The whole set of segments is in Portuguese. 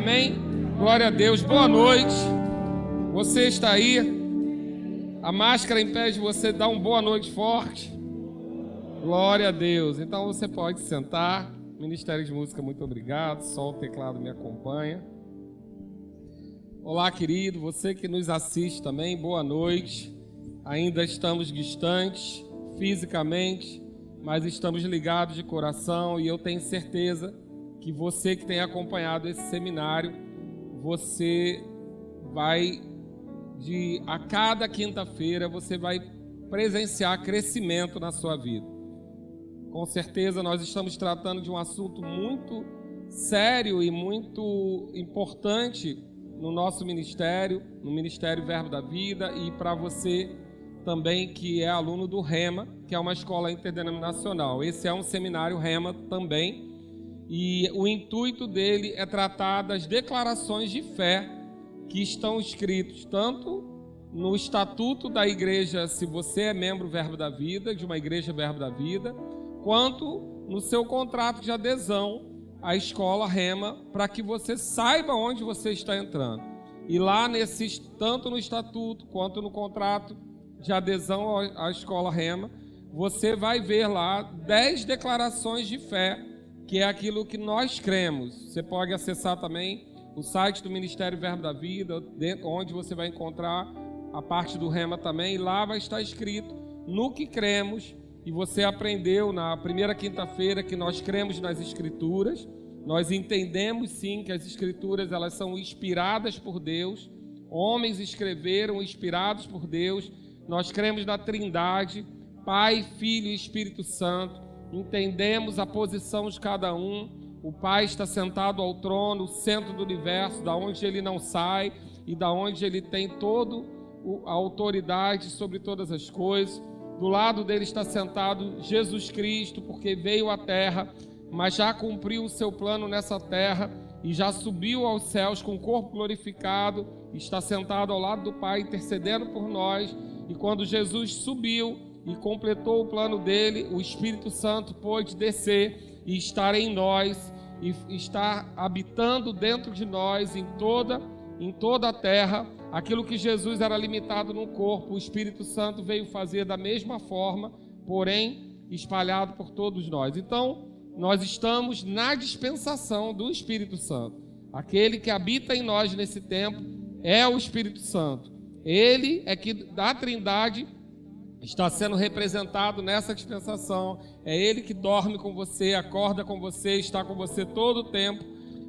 Amém? Glória a Deus. Boa noite. Você está aí? A máscara impede você dar uma boa noite forte. Glória a Deus. Então você pode sentar. Ministério de Música, muito obrigado. Só o teclado me acompanha. Olá, querido. Você que nos assiste também, boa noite. Ainda estamos distantes fisicamente, mas estamos ligados de coração, e eu tenho certeza que você que tem acompanhado esse seminário, você vai, a cada quinta-feira, você vai presenciar crescimento na sua vida. Com certeza nós estamos tratando de um assunto muito sério e muito importante no nosso ministério, no Ministério Verbo da Vida, e para você também que é aluno do Rema, que é uma escola interdenominacional. Esse é um seminário Rema também, e o intuito dele é tratar das declarações de fé que estão escritos tanto no estatuto da igreja, se você é membro Verbo da Vida, de uma igreja Verbo da Vida, quanto no seu contrato de adesão à escola Rema, para que você saiba onde você está entrando. E lá, tanto no estatuto quanto no contrato de adesão à escola Rema, você vai ver lá 10 declarações de fé, que é aquilo que nós cremos. Você pode acessar também o site do Ministério Verbo da Vida, onde você vai encontrar a parte do Rema também, e lá vai estar escrito no que cremos. E você aprendeu na primeira quinta-feira que nós cremos nas Escrituras. Nós entendemos sim que as Escrituras, elas são inspiradas por Deus. Homens escreveram inspirados por Deus. Nós cremos na Trindade, Pai, Filho e Espírito Santo. Entendemos a posição de cada um. O Pai está sentado ao trono, o centro do universo, da onde ele não sai e da onde ele tem toda a autoridade sobre todas as coisas. Do lado dele está sentado Jesus Cristo, porque veio à terra, mas já cumpriu o seu plano nessa terra e já subiu aos céus com o corpo glorificado, está sentado ao lado do Pai, intercedendo por nós. E quando Jesus subiu e completou o plano dele, o Espírito Santo pôde descer e estar em nós, e estar habitando dentro de nós, em toda a terra. Aquilo que Jesus era limitado no corpo, o Espírito Santo veio fazer da mesma forma, porém espalhado por todos nós. Então, nós estamos na dispensação do Espírito Santo. Aquele que habita em nós nesse tempo é o Espírito Santo. Ele é que da Trindade está sendo representado nessa dispensação. É ele que dorme com você, acorda com você, está com você todo o tempo,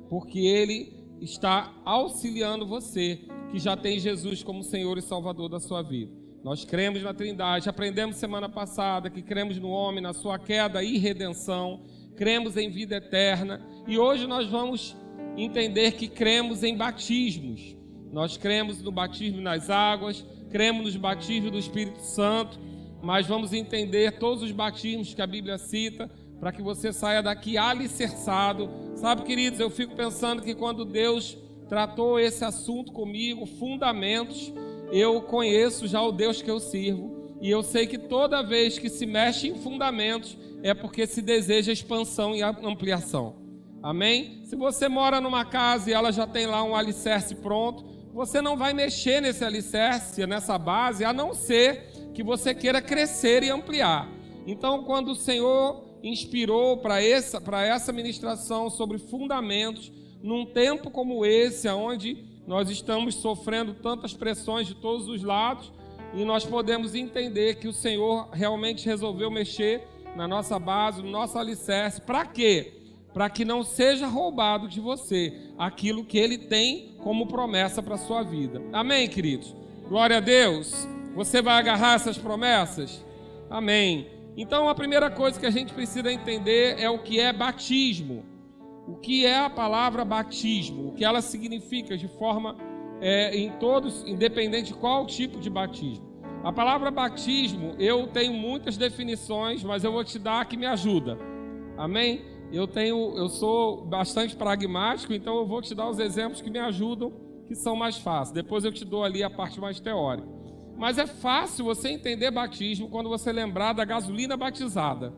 porque ele está auxiliando você, que já tem Jesus como Senhor e Salvador da sua vida. Nós cremos na Trindade, aprendemos semana passada que cremos no homem, na sua queda e redenção, cremos em vida eterna, e hoje nós vamos entender que cremos em batismos. Nós cremos no batismo nas águas, cremos nos batismos do Espírito Santo, mas vamos entender todos os batismos que a Bíblia cita, para que você saia daqui alicerçado. Sabe, queridos, eu fico pensando que quando Deus tratou esse assunto comigo, fundamentos, eu conheço já o Deus que eu sirvo, e eu sei que toda vez que se mexe em fundamentos, é porque se deseja expansão e ampliação. Amém? Se você mora numa casa e ela já tem lá um alicerce pronto, você não vai mexer nesse alicerce, nessa base, a não ser que você queira crescer e ampliar. Então, quando o Senhor inspirou para essa ministração sobre fundamentos, num tempo como esse, onde nós estamos sofrendo tantas pressões de todos os lados, e nós podemos entender que o Senhor realmente resolveu mexer na nossa base, no nosso alicerce. Para quê? Para que não seja roubado de você aquilo que Ele tem como promessa para a sua vida. Amém, queridos? Glória a Deus. Você vai agarrar essas promessas? Amém. Então, a primeira coisa que a gente precisa entender é o que é batismo. O que é a palavra batismo? O que ela significa de forma, independente de qual tipo de batismo. A palavra batismo, eu tenho muitas definições, mas eu vou te dar a que me ajuda. Amém? Eu sou bastante pragmático, então eu vou te dar os exemplos que me ajudam, que são mais fáceis. Depois eu te dou ali a parte mais teórica. Mas é fácil você entender batismo quando você lembrar da gasolina batizada.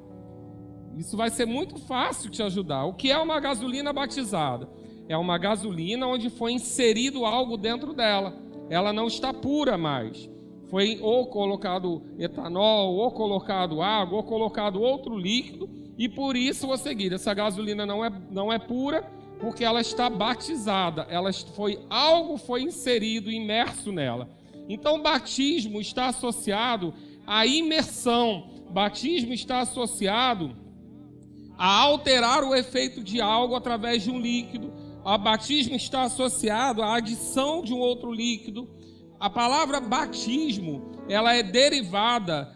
Isso vai ser muito fácil te ajudar. O que é uma gasolina batizada? É uma gasolina onde foi inserido algo dentro dela. Ela não está pura mais. Foi ou colocado etanol, ou colocado água, ou colocado outro líquido. E por isso, vou seguir, essa gasolina não é pura, porque ela está batizada. Algo foi inserido, imerso nela. Então, o batismo está associado à imersão. Batismo está associado a alterar o efeito de algo através de um líquido. O batismo está associado à adição de um outro líquido. A palavra batismo, ela é derivada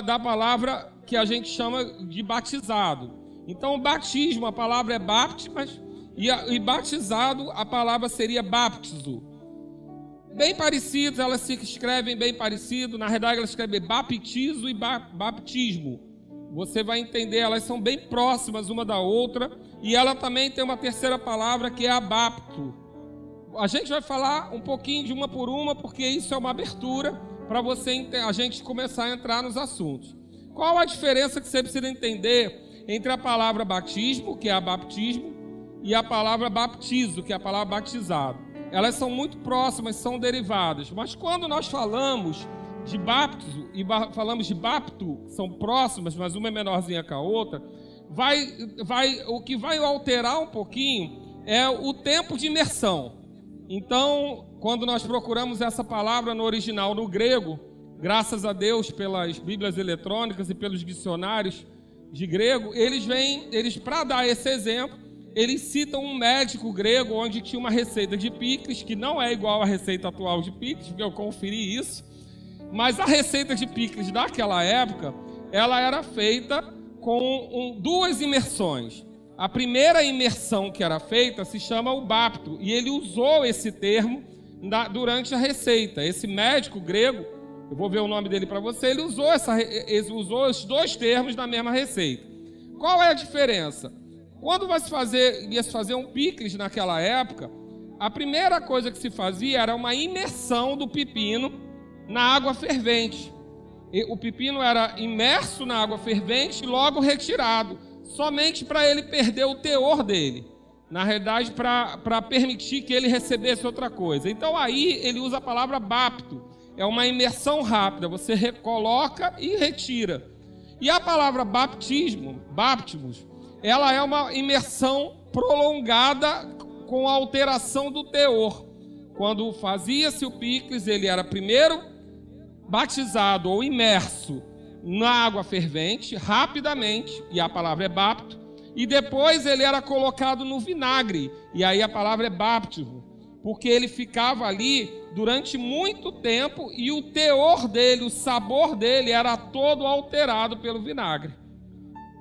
da palavra que a gente chama de batizado. Então, batismo, a palavra é baptismas, e batizado, a palavra seria baptizo. Bem parecidos, elas se escrevem bem parecido. Na verdade, elas escrevem baptizo e baptismo. Você vai entender, elas são bem próximas uma da outra. E ela também tem uma terceira palavra que é abapto. A gente vai falar um pouquinho de uma por uma, porque isso é uma abertura para a gente começar a entrar nos assuntos. Qual a diferença que você precisa entender entre a palavra batismo, que é abaptismo, e a palavra baptizo, que é a palavra batizado? Elas são muito próximas, são derivadas. Mas quando nós falamos de baptizo e falamos de bapto, são próximas, mas uma é menorzinha que a outra, o que vai alterar um pouquinho é o tempo de imersão. Então, quando nós procuramos essa palavra no original, no grego, graças a Deus pelas Bíblias eletrônicas e pelos dicionários de grego, eles para dar esse exemplo, eles citam um médico grego onde tinha uma receita de picles, que não é igual à receita atual de picles, porque eu conferi isso, mas a receita de picles daquela época, ela era feita com duas imersões. A primeira imersão que era feita se chama o bapto, e ele usou esse termo durante a receita. Esse médico grego, eu vou ver o nome dele para você, ele usou os dois termos na mesma receita. Qual é a diferença? Quando ia se fazer um picles naquela época, a primeira coisa que se fazia era uma imersão do pepino na água fervente. O pepino era imerso na água fervente e logo retirado, somente para ele perder o teor dele. Na realidade, para permitir que ele recebesse outra coisa. Então aí ele usa a palavra bapto. É uma imersão rápida, você coloca e retira. E a palavra baptismos, ela é uma imersão prolongada com a alteração do teor. Quando fazia-se o picles, ele era primeiro batizado ou imerso na água fervente, rapidamente, e a palavra é bapto, e depois ele era colocado no vinagre, e aí a palavra é báptico, porque ele ficava ali durante muito tempo e o teor dele, o sabor dele era todo alterado pelo vinagre.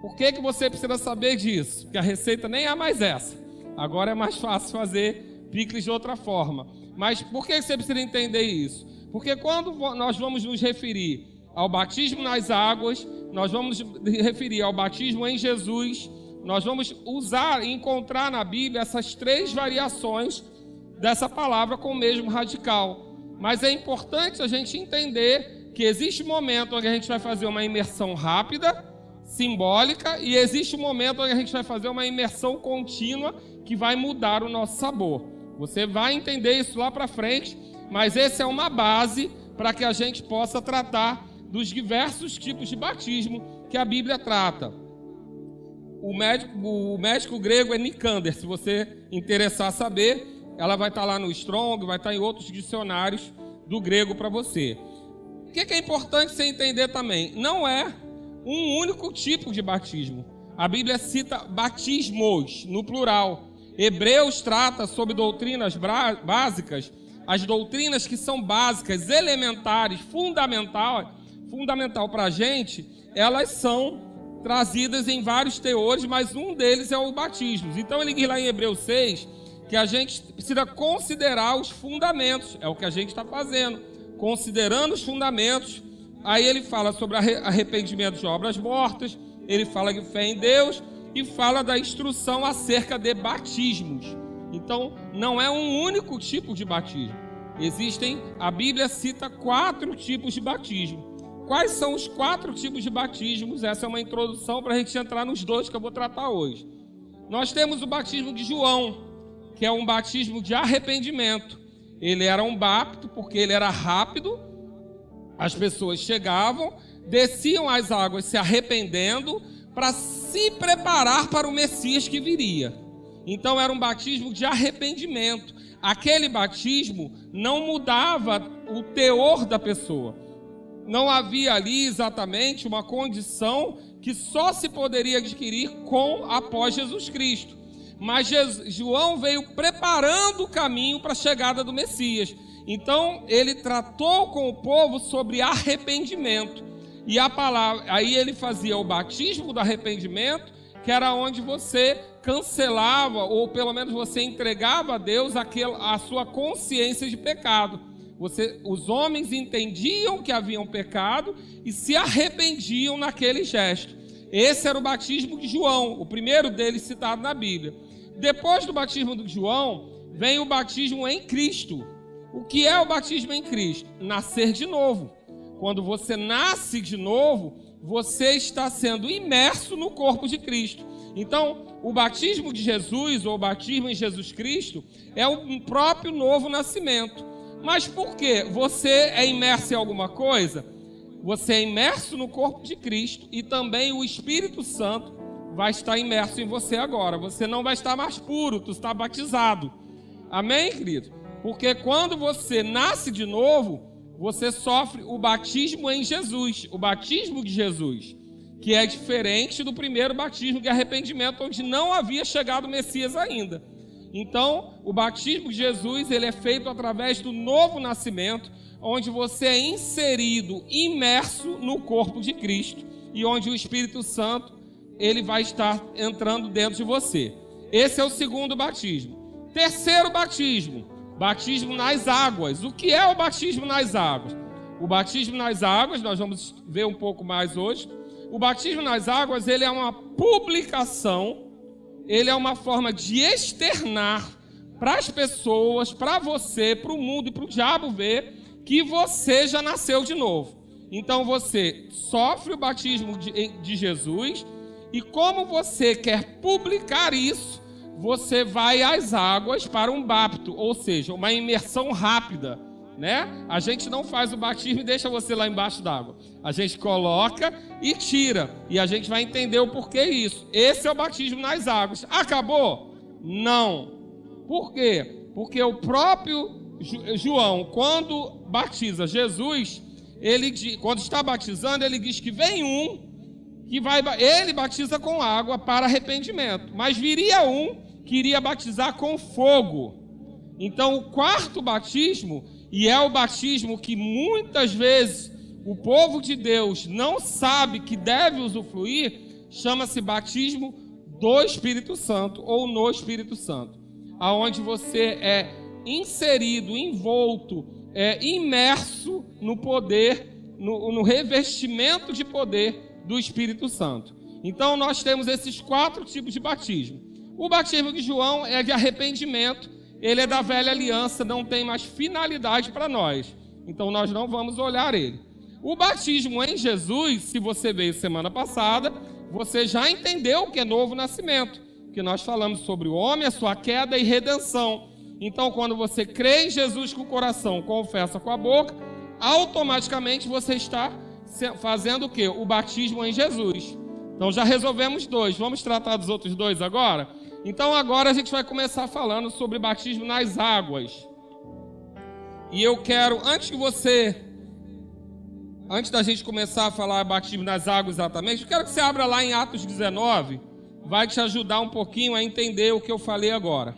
Por que você precisa saber disso? Porque a receita nem é mais essa. Agora é mais fácil fazer picles de outra forma. Mas por que você precisa entender isso? Porque quando nós vamos nos referir ao batismo nas águas, nós vamos nos referir ao batismo em Jesus, nós vamos usar e encontrar na Bíblia essas três variações dessa palavra com o mesmo radical. Mas é importante a gente entender que existe um momento onde a gente vai fazer uma imersão rápida, simbólica, e existe um momento onde a gente vai fazer uma imersão contínua que vai mudar o nosso sabor. Você vai entender isso lá para frente, mas essa é uma base para que a gente possa tratar dos diversos tipos de batismo que a Bíblia trata. O médico grego é Nicander, se você interessar saber, ela vai estar lá no Strong, vai estar em outros dicionários do grego para você. O que é importante você entender também? Não é um único tipo de batismo. A Bíblia cita batismos, no plural. Hebreus trata sobre doutrinas básicas, as doutrinas que são básicas, elementares, fundamental para a gente, elas são trazidas em vários teores, mas um deles é o batismo. Então ele diz lá em Hebreus 6 que a gente precisa considerar os fundamentos, é o que a gente está fazendo, considerando os fundamentos. Aí ele fala sobre arrependimento de obras mortas, ele fala de fé em Deus e fala da instrução acerca de batismos. Então, não é um único tipo de batismo. A Bíblia cita 4 tipos de batismo. Quais são os 4 tipos de batismos? Essa é uma introdução para a gente entrar nos 2 que eu vou tratar hoje. Nós temos o batismo de João, que é um batismo de arrependimento. Ele era um bapto porque ele era rápido, as pessoas chegavam, desciam as águas se arrependendo para se preparar para o Messias que viria. Então era um batismo de arrependimento. Aquele batismo não mudava o teor da pessoa. Não havia ali exatamente uma condição que só se poderia adquirir após Jesus Cristo. Mas João veio preparando o caminho para a chegada do Messias. Então ele tratou com o povo sobre arrependimento. E a palavra, aí ele fazia o batismo do arrependimento, que era onde você cancelava, ou pelo menos você entregava a Deus a sua consciência de pecado. Os homens entendiam que haviam pecado e se arrependiam naquele gesto. Esse era o batismo de João, o primeiro deles citado na Bíblia. Depois do batismo de João, vem o batismo em Cristo. O que é o batismo em Cristo? Nascer de novo. Quando você nasce de novo, você está sendo imerso no corpo de Cristo. Então, o batismo de Jesus, ou o batismo em Jesus Cristo, é o próprio novo nascimento. Mas por quê? Você é imerso em alguma coisa? Você é imerso no corpo de Cristo e também o Espírito Santo vai estar imerso em você agora. Você não vai estar mais puro, tu está batizado. Amém, querido? Porque quando você nasce de novo, você sofre o batismo em Jesus, o batismo de Jesus, que é diferente do primeiro batismo de arrependimento, onde não havia chegado o Messias ainda. Então, o batismo de Jesus, ele é feito através do novo nascimento, onde você é inserido, imerso no corpo de Cristo, e onde o Espírito Santo, ele vai estar entrando dentro de você. Esse é o segundo batismo. Terceiro batismo, batismo nas águas. O que é o batismo nas águas? O batismo nas águas, nós vamos ver um pouco mais hoje. O batismo nas águas, ele é uma publicação, ele é uma forma de externar para as pessoas, para você, para o mundo e para o diabo ver que você já nasceu de novo. Então você sofre o batismo de Jesus e como você quer publicar isso, você vai às águas para um bapto, ou seja, uma imersão rápida, né? A gente não faz o batismo e deixa você lá embaixo d'água. A gente coloca e tira, e a gente vai entender o porquê isso. Esse é o batismo nas águas. Acabou? Não. Por quê? Porque o próprio João, quando batiza Jesus, quando está batizando, ele diz que vem um ele batiza com água para arrependimento, mas viria um que iria batizar com fogo. Então o quarto batismo, e é o batismo que muitas vezes o povo de Deus não sabe que deve usufruir, chama-se batismo do Espírito Santo ou no Espírito Santo, aonde você é inserido, envolto, imerso no poder, no revestimento de poder do Espírito Santo. Então nós temos esses 4 tipos de batismo. O batismo de João é de arrependimento, ele é da velha aliança, não tem mais finalidade para nós, então nós não vamos olhar ele. O batismo em Jesus, se você veio semana passada, você já entendeu o que é novo nascimento, que nós falamos sobre o homem, a sua queda e redenção. Então quando você crê em Jesus com o coração, confessa com a boca, automaticamente você está fazendo o quê? O batismo em Jesus. Então já resolvemos 2, vamos tratar dos outros 2 agora? Então agora a gente vai começar falando sobre batismo nas águas. E eu quero, antes da gente começar a falar batismo nas águas exatamente, eu quero que você abra lá em Atos 19, vai te ajudar um pouquinho a entender o que eu falei agora.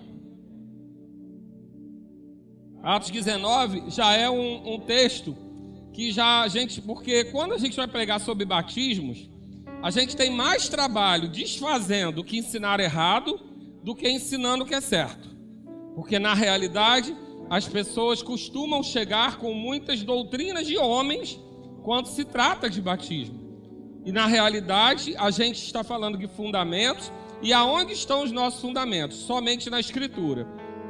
Atos 19 já é um texto que porque quando a gente vai pregar sobre batismos, a gente tem mais trabalho desfazendo o que ensinar errado do que ensinando o que é certo. Porque na realidade, as pessoas costumam chegar com muitas doutrinas de homens quando se trata de batismo. E na realidade, a gente está falando de fundamentos, e aonde estão os nossos fundamentos? Somente na Escritura.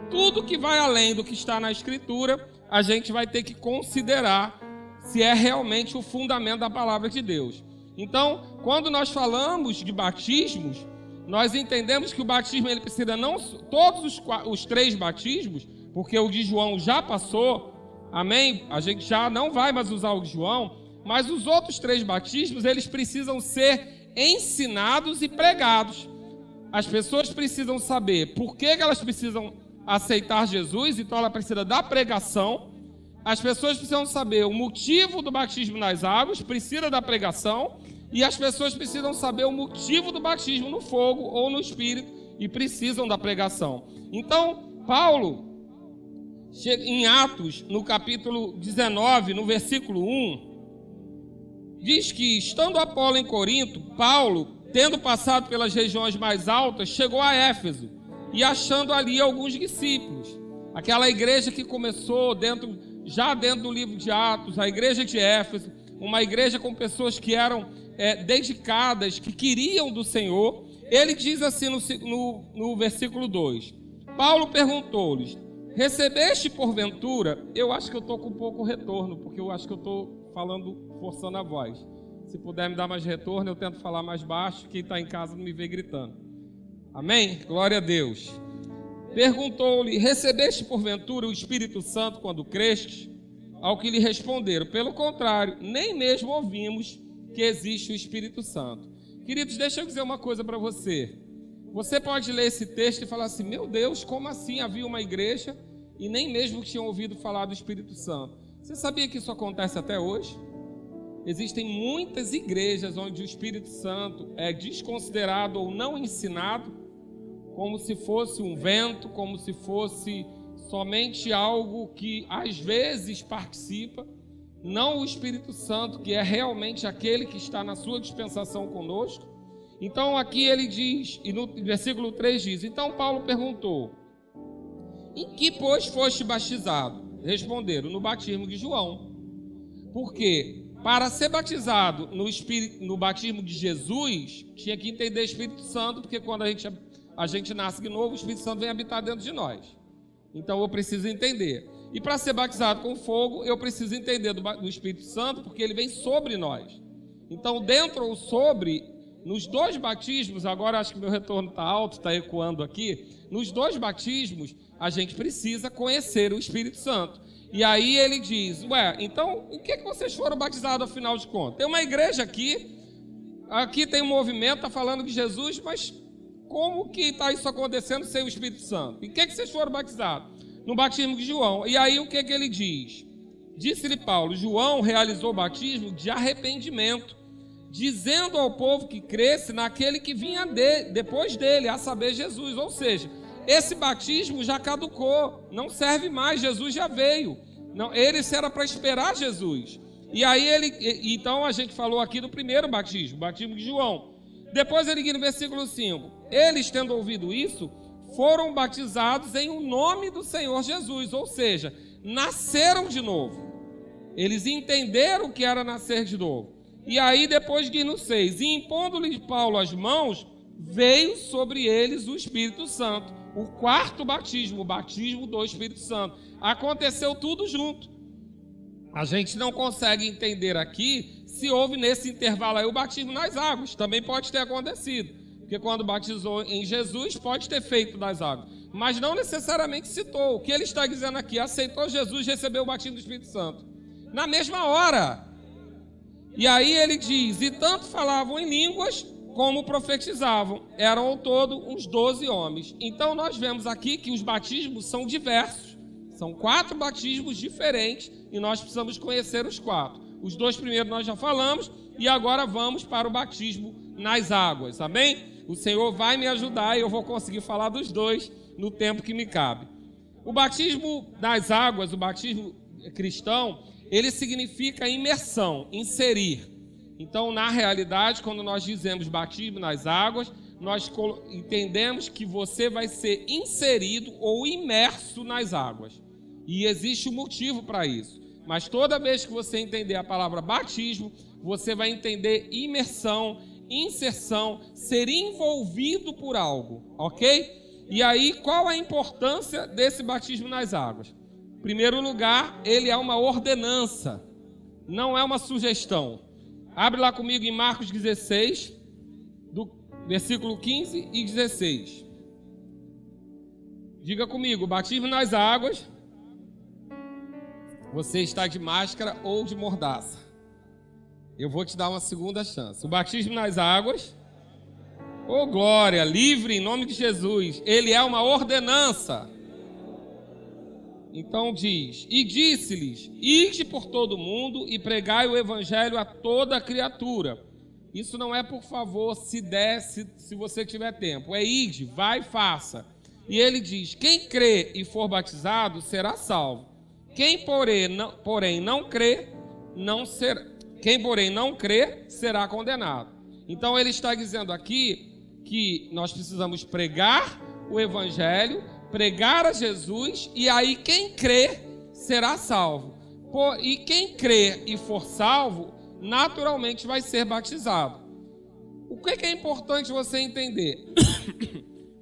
Tudo que vai além do que está na Escritura, a gente vai ter que considerar se é realmente o fundamento da palavra de Deus. Então, quando nós falamos de batismos, nós entendemos que o batismo ele precisa não todos os 3 batismos, porque o de João já passou, amém? A gente já não vai mais usar o de João, mas os outros 3 batismos, eles precisam ser ensinados e pregados. As pessoas precisam saber por que elas precisam aceitar Jesus, então ela precisa da pregação. As pessoas precisam saber o motivo do batismo nas águas, precisa da pregação. E as pessoas precisam saber o motivo do batismo no fogo ou no Espírito e precisam da pregação. Então, Paulo, em Atos, no capítulo 19, no versículo 1, diz que, estando Apolo em Corinto, Paulo, tendo passado pelas regiões mais altas, chegou a Éfeso e achando ali alguns discípulos. Aquela igreja que começou já dentro do livro de Atos, a igreja de Éfeso, uma igreja com pessoas que eram dedicadas, que queriam do Senhor. Ele diz assim no versículo 2, Paulo perguntou-lhes, recebeste porventura, eu acho que eu estou com um pouco retorno, porque eu acho que eu estou falando, forçando a voz. Se puder me dar mais retorno, eu tento falar mais baixo, quem está em casa não me vê gritando. Amém? Glória a Deus. Perguntou-lhe, recebeste porventura o Espírito Santo quando creste? Ao que lhe responderam, pelo contrário, nem mesmo ouvimos que existe o Espírito Santo. Queridos, deixa eu dizer uma coisa para você. Você pode ler esse texto e falar assim, meu Deus, como assim havia uma igreja e nem mesmo tinham ouvido falar do Espírito Santo? Você sabia que isso acontece até hoje? Existem muitas igrejas onde o Espírito Santo é desconsiderado ou não ensinado, como se fosse um vento, como se fosse somente algo que às vezes participa, não o Espírito Santo, que é realmente aquele que está na sua dispensação conosco. Então aqui ele diz, e no versículo 3 diz, então Paulo perguntou, em que pois foste batizado? Responderam, no batismo de João. Porque para ser batizado no batismo de Jesus, tinha que entender o Espírito Santo, porque quando a gente nasce de novo, o Espírito Santo vem habitar dentro de nós. Então eu preciso entender. E para ser batizado com fogo, eu preciso entender do Espírito Santo, porque ele vem sobre nós. Então, dentro ou sobre, nos 2 batismos, agora acho que meu retorno está alto, está ecoando aqui. Nos 2 batismos, a gente precisa conhecer o Espírito Santo. E aí ele diz, então, o que vocês foram batizados afinal de contas? Tem uma igreja aqui tem um movimento, está falando de Jesus, mas como que está isso acontecendo sem o Espírito Santo? E o que vocês foram batizados? No batismo de João. E aí o que ele diz? Disse-lhe Paulo, João realizou o batismo de arrependimento, dizendo ao povo que cresce naquele que vinha depois dele, a saber, Jesus. Ou seja, esse batismo já caducou, não serve mais, Jesus já veio. Não, eles era para esperar Jesus. E aí então a gente falou aqui do primeiro batismo, o batismo de João. Depois ele diz no versículo 5, eles tendo ouvido isso, foram batizados em o nome do Senhor Jesus, ou seja, nasceram de novo. Eles entenderam o que era nascer de novo. E aí depois diz no 6, e impondo-lhe Paulo as mãos, veio sobre eles o Espírito Santo. O 4º batismo, o batismo do Espírito Santo. Aconteceu tudo junto. A gente não consegue entender aqui se houve nesse intervalo aí o batismo nas águas. Também pode ter acontecido. Porque quando batizou em Jesus, pode ter feito das águas. Mas não necessariamente citou. O que ele está dizendo aqui? Aceitou Jesus, recebeu o batismo do Espírito Santo. Na mesma hora. E aí ele diz, e tanto falavam em línguas como profetizavam. Eram ao todo uns 12 homens. Então nós vemos aqui que os batismos são diversos. São 4 batismos diferentes e nós precisamos conhecer os 4. Os 2 primeiros nós já falamos e agora vamos para o batismo nas águas, amém? O Senhor vai me ajudar e eu vou conseguir falar dos 2 no tempo que me cabe. O batismo nas águas, o batismo cristão, ele significa imersão, inserir. Então, na realidade, quando nós dizemos batismo nas águas, nós entendemos que você vai ser inserido ou imerso nas águas. E existe um motivo para isso. Mas toda vez que você entender a palavra batismo, você vai entender imersão, inserção, ser envolvido por algo, ok? E aí, qual a importância desse batismo nas águas? Em primeiro lugar, ele é uma ordenança, não é uma sugestão. Abre lá comigo em Marcos 16, do versículo 15 e 16. Diga comigo, batismo nas águas, você está de máscara ou de mordaça. Eu vou te dar uma segunda chance. O batismo nas águas, ô glória, livre em nome de Jesus, ele é uma ordenança. Então diz, e disse-lhes, ide por todo mundo e pregai o evangelho a toda criatura. Isso não é por favor, se você tiver tempo, é ide, vai e faça. E ele diz, quem crê e for batizado será salvo. Quem porém não crê, será condenado. Então ele está dizendo aqui que nós precisamos pregar o evangelho, pregar a Jesus, e aí quem crê será salvo. E quem crê e for salvo, naturalmente vai ser batizado. O que é importante você entender?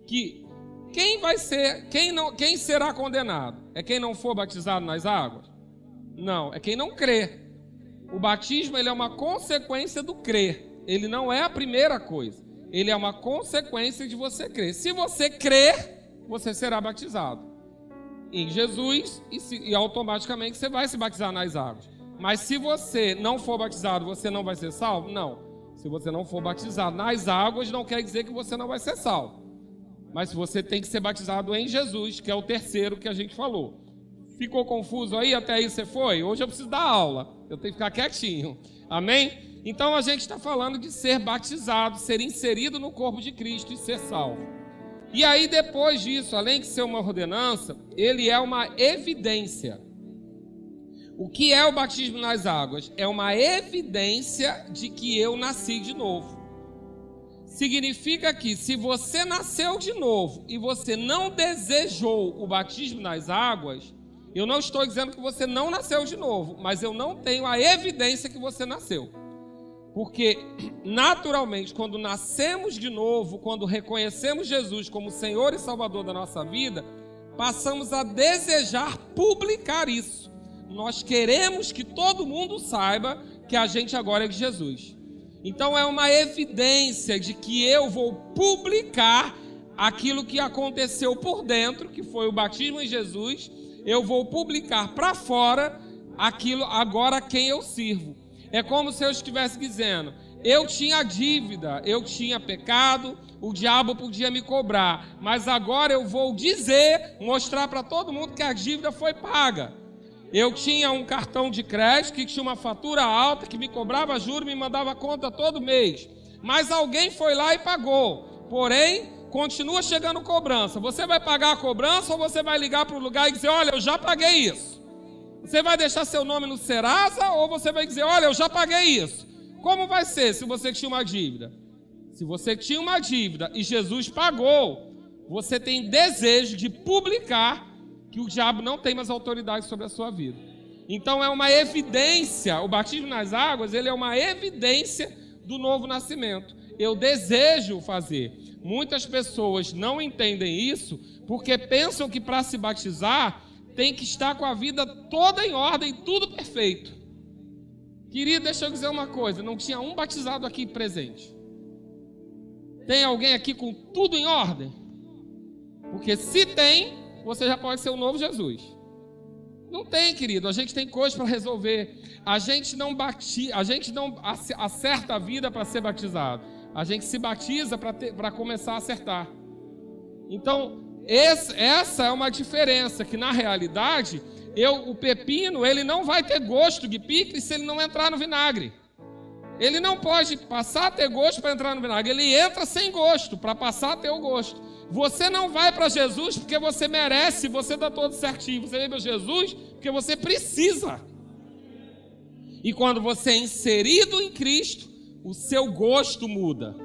Que quem será condenado? É quem não for batizado nas águas? Não, é quem não crê. O batismo ele é uma consequência do crer. Ele não é a primeira coisa. Ele é uma consequência de você crer. Se você crer, você será batizado em Jesus e automaticamente você vai se batizar nas águas. Mas se você não for batizado, você não vai ser salvo? Não. Se você não for batizado nas águas, não quer dizer que você não vai ser salvo. Mas você tem que ser batizado em Jesus, que é o terceiro que a gente falou. Ficou confuso aí? Até aí você foi? Hoje eu preciso dar aula. Eu tenho que ficar quietinho. Amém? Então a gente está falando de ser batizado, ser inserido no corpo de Cristo e ser salvo. E aí depois disso, além de ser uma ordenança, ele é uma evidência. O que é o batismo nas águas? É uma evidência de que eu nasci de novo. Significa que se você nasceu de novo e você não desejou o batismo nas águas, eu não estou dizendo que você não nasceu de novo, mas eu não tenho a evidência que você nasceu. Porque, naturalmente, quando nascemos de novo, quando reconhecemos Jesus como Senhor e Salvador da nossa vida, passamos a desejar publicar isso. Nós queremos que todo mundo saiba que a gente agora é de Jesus. Então é uma evidência de que eu vou publicar aquilo que aconteceu por dentro, que foi o batismo em Jesus. Eu vou publicar para fora aquilo agora a quem eu sirvo. É como se eu estivesse dizendo, eu tinha dívida, eu tinha pecado, o diabo podia me cobrar, mas agora eu vou dizer, mostrar para todo mundo que a dívida foi paga. Eu tinha um cartão de crédito que tinha uma fatura alta, que me cobrava juros, me mandava conta todo mês. Mas alguém foi lá e pagou. Porém, continua chegando cobrança. Você vai pagar a cobrança ou você vai ligar para o lugar e dizer, olha, eu já paguei isso? Você vai deixar seu nome no Serasa ou você vai dizer, olha, eu já paguei isso? Como vai ser se você tinha uma dívida? Se você tinha uma dívida e Jesus pagou, você tem desejo de publicar que o diabo não tem mais autoridade sobre a sua vida. Então é uma evidência, o batismo nas águas, ele é uma evidência do novo nascimento. Eu desejo fazer. Muitas pessoas não entendem isso porque pensam que para se batizar tem que estar com a vida toda em ordem, tudo perfeito. Querido, deixa eu dizer uma coisa, não tinha um batizado aqui presente. Tem alguém aqui com tudo em ordem? Porque se tem, você já pode ser o novo Jesus. Não tem, querido, a gente tem coisas para resolver. A gente não acerta a vida para ser batizado. A gente se batiza para começar a acertar. Então, essa é uma diferença, que na realidade, o pepino, ele não vai ter gosto de picles se ele não entrar no vinagre. Ele não pode passar a ter gosto para entrar no vinagre. Ele entra sem gosto, para passar a ter o gosto. Você não vai para Jesus porque você merece, você está todo certinho. Você vem para Jesus porque você precisa. E quando você é inserido em Cristo, o seu gosto muda.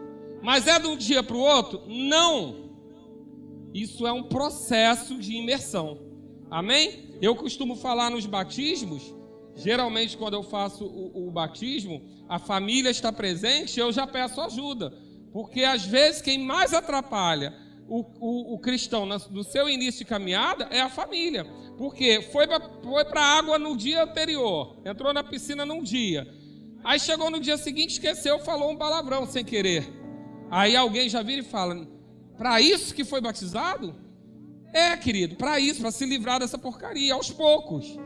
Mas é de um dia para o outro? Não. Isso é um processo de imersão. Amém? Eu costumo falar nos batismos, geralmente quando eu faço o batismo, a família está presente, eu já peço ajuda. Porque às vezes quem mais atrapalha o cristão no seu início de caminhada é a família. Porque foi para a água no dia anterior, entrou na piscina num dia. Aí chegou no dia seguinte, esqueceu, falou um palavrão sem querer. Aí alguém já vira e fala, para isso que foi batizado? É, querido, para isso, para se livrar dessa porcaria, aos poucos.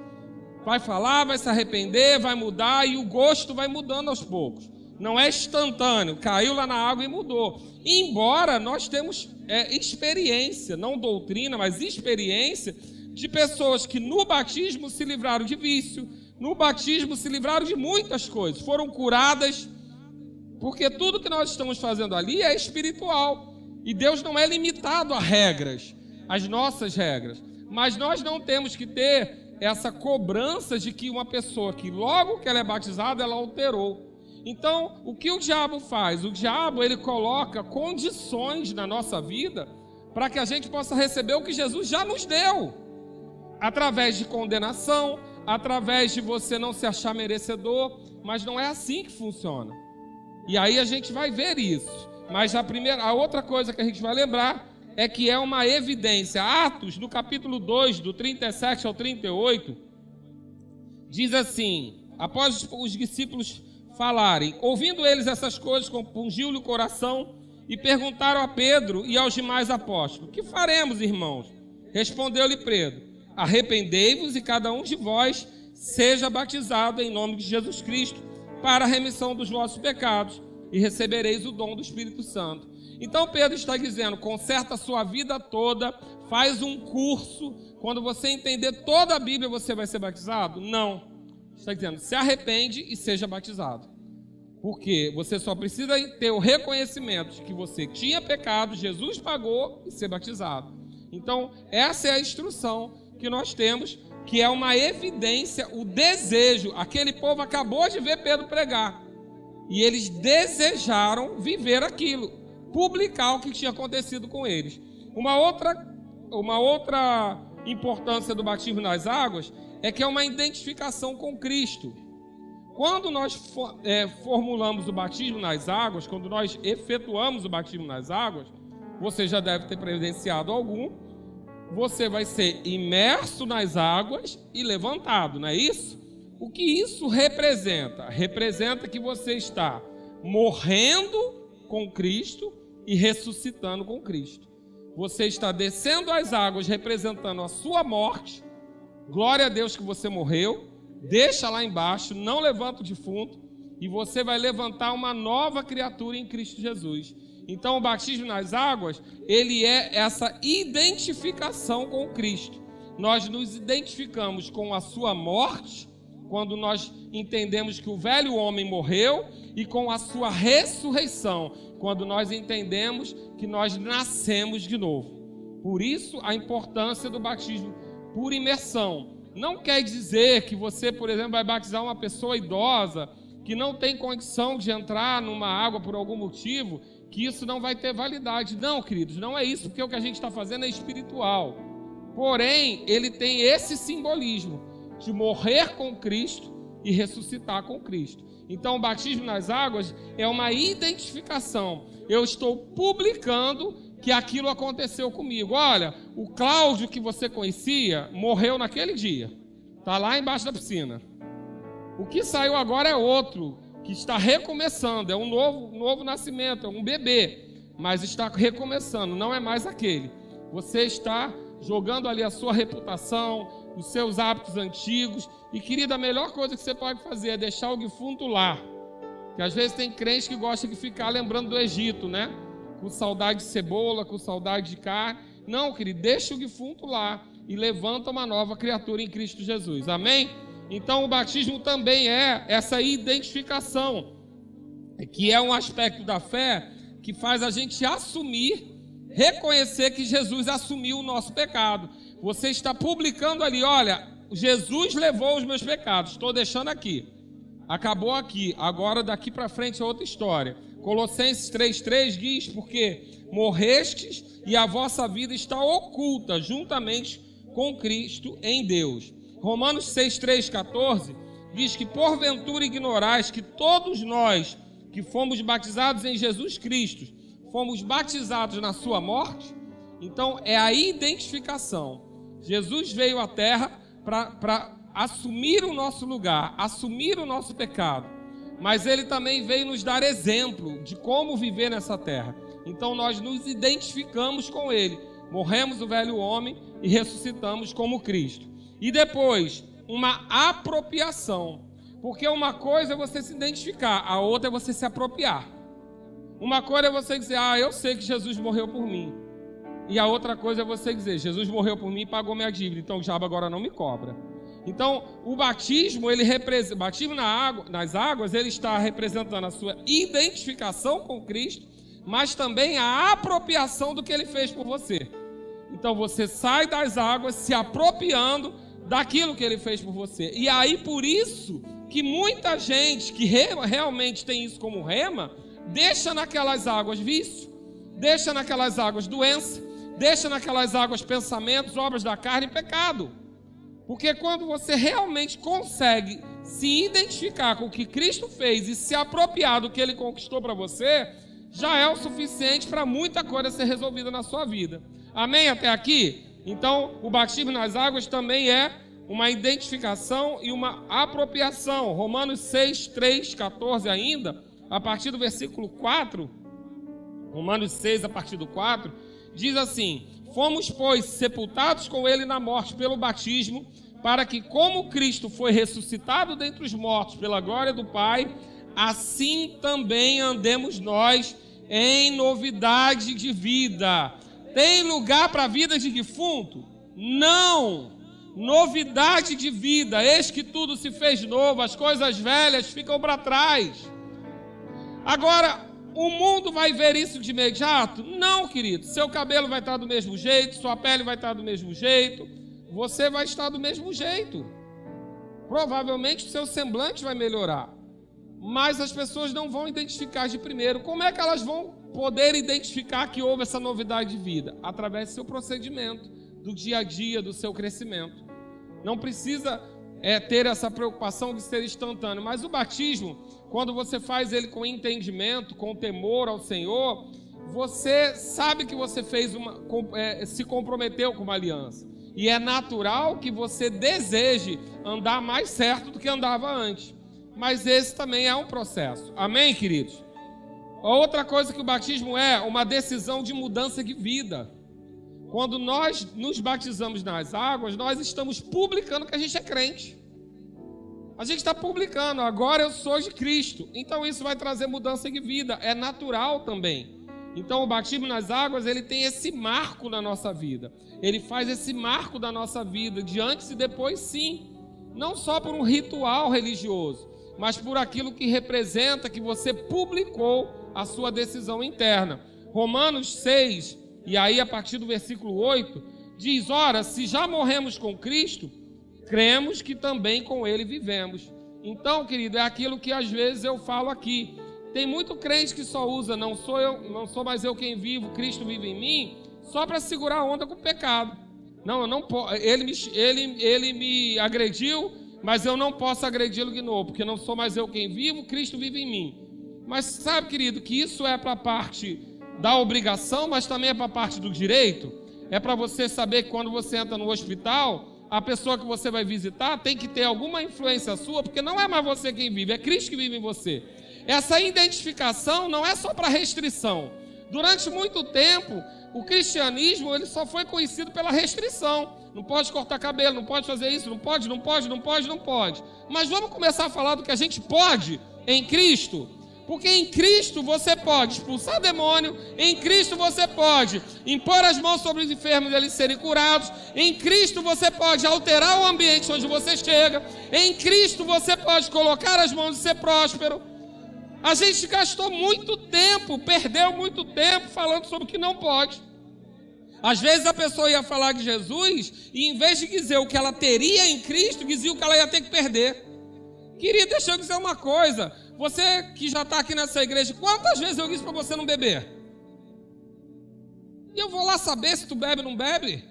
Vai falar, vai se arrepender, vai mudar e o gosto vai mudando aos poucos. Não é instantâneo, caiu lá na água e mudou. Embora nós temos experiência, não doutrina, mas experiência de pessoas que no batismo se livraram de vício, no batismo se livraram de muitas coisas, foram curadas, porque tudo que nós estamos fazendo ali é espiritual. E Deus não é limitado a regras, as nossas regras. Mas nós não temos que ter essa cobrança de que uma pessoa que logo que ela é batizada, ela alterou. Então, o que o diabo faz? O diabo, ele coloca condições na nossa vida para que a gente possa receber o que Jesus já nos deu. Através de condenação, através de você não se achar merecedor, mas não é assim que funciona. E aí a gente vai ver isso. Mas a outra coisa que a gente vai lembrar é que é uma evidência. Atos, no capítulo 2, do 37 ao 38, diz assim, após os discípulos falarem, ouvindo eles essas coisas, compungiu-lhe o coração e perguntaram a Pedro e aos demais apóstolos, que faremos, irmãos? Respondeu-lhe Pedro, arrependei-vos e cada um de vós seja batizado em nome de Jesus Cristo para a remissão dos vossos pecados e recebereis o dom do Espírito Santo. Então Pedro está dizendo, conserta a sua vida toda, faz um curso, quando você entender toda a Bíblia você vai ser batizado? Não. Está dizendo, se arrepende e seja batizado. Porque você só precisa ter o reconhecimento de que você tinha pecado, Jesus pagou e ser batizado. Então, essa é a instrução que nós temos, que é uma evidência, o desejo. Aquele povo acabou de ver Pedro pregar. E eles desejaram viver aquilo, publicar o que tinha acontecido com eles. Uma outra importância do batismo nas águas é que é uma identificação com Cristo. Quando nós formulamos o batismo nas águas, quando nós efetuamos o batismo nas águas, você já deve ter presenciado algum, você vai ser imerso nas águas e levantado, não é isso? O que isso representa? Representa que você está morrendo com Cristo e ressuscitando com Cristo. Você está descendo as águas representando a sua morte. Glória a Deus que você morreu. Deixa lá embaixo, não levanta o defunto. E você vai levantar uma nova criatura em Cristo Jesus. Então o batismo nas águas, ele é essa identificação com Cristo. Nós nos identificamos com a sua morte, quando nós entendemos que o velho homem morreu, e com a sua ressurreição, quando nós entendemos que nós nascemos de novo. Por isso a importância do batismo por imersão. Não quer dizer que você, por exemplo, vai batizar uma pessoa idosa que não tem condição de entrar numa água por algum motivo, que isso não vai ter validade. Não, queridos, não é isso, porque o que a gente está fazendo é espiritual. Porém, ele tem esse simbolismo de morrer com Cristo e ressuscitar com Cristo. Então, o batismo nas águas é uma identificação. Eu estou publicando que aquilo aconteceu comigo. Olha, o Cláudio que você conhecia morreu naquele dia. Está lá embaixo da piscina. O que saiu agora é outro, que está recomeçando. É um novo nascimento, é um bebê. Mas está recomeçando, não é mais aquele. Você está jogando ali a sua reputação, os seus hábitos antigos. E, querida, a melhor coisa que você pode fazer é deixar o defunto lá. Porque às vezes tem crente que gosta de ficar lembrando do Egito, né? Com saudade de cebola, com saudade de carne. Não, querido, deixa o defunto lá e levanta uma nova criatura em Cristo Jesus. Amém? Então o batismo também é essa identificação, que é um aspecto da fé que faz a gente assumir, reconhecer que Jesus assumiu o nosso pecado. Você está publicando ali, olha, Jesus levou os meus pecados, estou deixando aqui. Acabou aqui, agora daqui para frente é outra história. Colossenses 3,3 diz, porque morrestes e a vossa vida está oculta juntamente com Cristo em Deus. Romanos 6,3,14 diz que porventura ignorais que todos nós que fomos batizados em Jesus Cristo, fomos batizados na sua morte. Então é a identificação. Jesus veio à terra para assumir o nosso lugar, assumir o nosso pecado. mas ele também veio nos dar exemplo de como viver nessa terra. Então nós nos identificamos com ele, morremos o velho homem e ressuscitamos como Cristo. E depois, uma apropriação, porque uma coisa é você se identificar, a outra é você se apropriar. Uma coisa é você dizer, eu sei que Jesus morreu por mim. E a outra coisa é você dizer, Jesus morreu por mim e pagou minha dívida, então o diabo agora não me cobra. Então, o batismo, o batismo nas águas, ele está representando a sua identificação com Cristo, mas também a apropriação do que ele fez por você. Então, você sai das águas se apropriando daquilo que ele fez por você. E aí, por isso, que muita gente que realmente tem isso como rema, deixa naquelas águas vício, deixa naquelas águas doença, deixa naquelas águas pensamentos, obras da carne e pecado. Porque quando você realmente consegue se identificar com o que Cristo fez e se apropriar do que ele conquistou para você, já é o suficiente para muita coisa ser resolvida na sua vida. Amém? Até aqui? Então, o batismo nas águas também é uma identificação e uma apropriação. Romanos 6, 3, 14 ainda, a partir do versículo 4, Romanos 6, a partir do 4, diz assim: fomos, pois, sepultados com ele na morte pelo batismo, para que, como Cristo foi ressuscitado dentre os mortos pela glória do Pai, assim também andemos nós em novidade de vida. Tem lugar para a vida de defunto? Não! Novidade de vida, eis que tudo se fez novo, as coisas velhas ficam para trás. Agora, o mundo vai ver isso de imediato? Não, querido. Seu cabelo vai estar do mesmo jeito, sua pele vai estar do mesmo jeito, você vai estar do mesmo jeito. Provavelmente o seu semblante vai melhorar, mas as pessoas não vão identificar de primeiro. Como é que elas vão poder identificar que houve essa novidade de vida? Através do seu procedimento, do dia a dia, do seu crescimento. Não precisa ter essa preocupação de ser instantâneo, mas o batismo, quando você faz ele com entendimento, com temor ao Senhor, você sabe que você fez se comprometeu com uma aliança. E é natural que você deseje andar mais certo do que andava antes. Mas esse também é um processo. Amém, queridos? Outra coisa que o batismo é uma decisão de mudança de vida. Quando nós nos batizamos nas águas, nós estamos publicando que a gente é crente. A gente está publicando, agora eu sou de Cristo. Então isso vai trazer mudança de vida, é natural também. Então o batismo nas águas, ele tem esse marco na nossa vida. Ele faz esse marco da nossa vida, de antes e depois, sim. Não só por um ritual religioso, mas por aquilo que representa que você publicou a sua decisão interna. Romanos 6, e aí a partir do versículo 8, diz: ora, se já morremos com Cristo, cremos que também com ele vivemos. Então, querido, é aquilo que às vezes eu falo aqui. Tem muito crente que só usa não sou mais eu quem vivo, Cristo vive em mim, só para segurar a onda com o pecado. Não, eu não posso. Ele me agrediu, mas eu não posso agredi-lo de novo, porque não sou mais eu quem vivo, Cristo vive em mim. Mas sabe, querido, que isso é para a parte da obrigação, mas também é para a parte do direito. É para você saber que quando você entra no hospital, a pessoa que você vai visitar tem que ter alguma influência sua, porque não é mais você quem vive, é Cristo que vive em você. Essa identificação não é só para restrição. Durante muito tempo, o cristianismo ele só foi conhecido pela restrição. Não pode cortar cabelo, não pode fazer isso, não pode. Mas vamos começar a falar do que a gente pode em Cristo. Porque em Cristo você pode expulsar demônio, em Cristo você pode impor as mãos sobre os enfermos e eles serem curados, em Cristo você pode alterar o ambiente onde você chega, em Cristo você pode colocar as mãos e ser próspero. A gente gastou muito tempo, perdeu muito tempo falando sobre o que não pode. Às vezes a pessoa ia falar de Jesus e em vez de dizer o que ela teria em Cristo, dizia o que ela ia ter que perder. Querido, deixa eu dizer uma coisa. Você que já está aqui nessa igreja, quantas vezes eu disse para você não beber? E eu vou lá saber se tu bebe ou não bebe?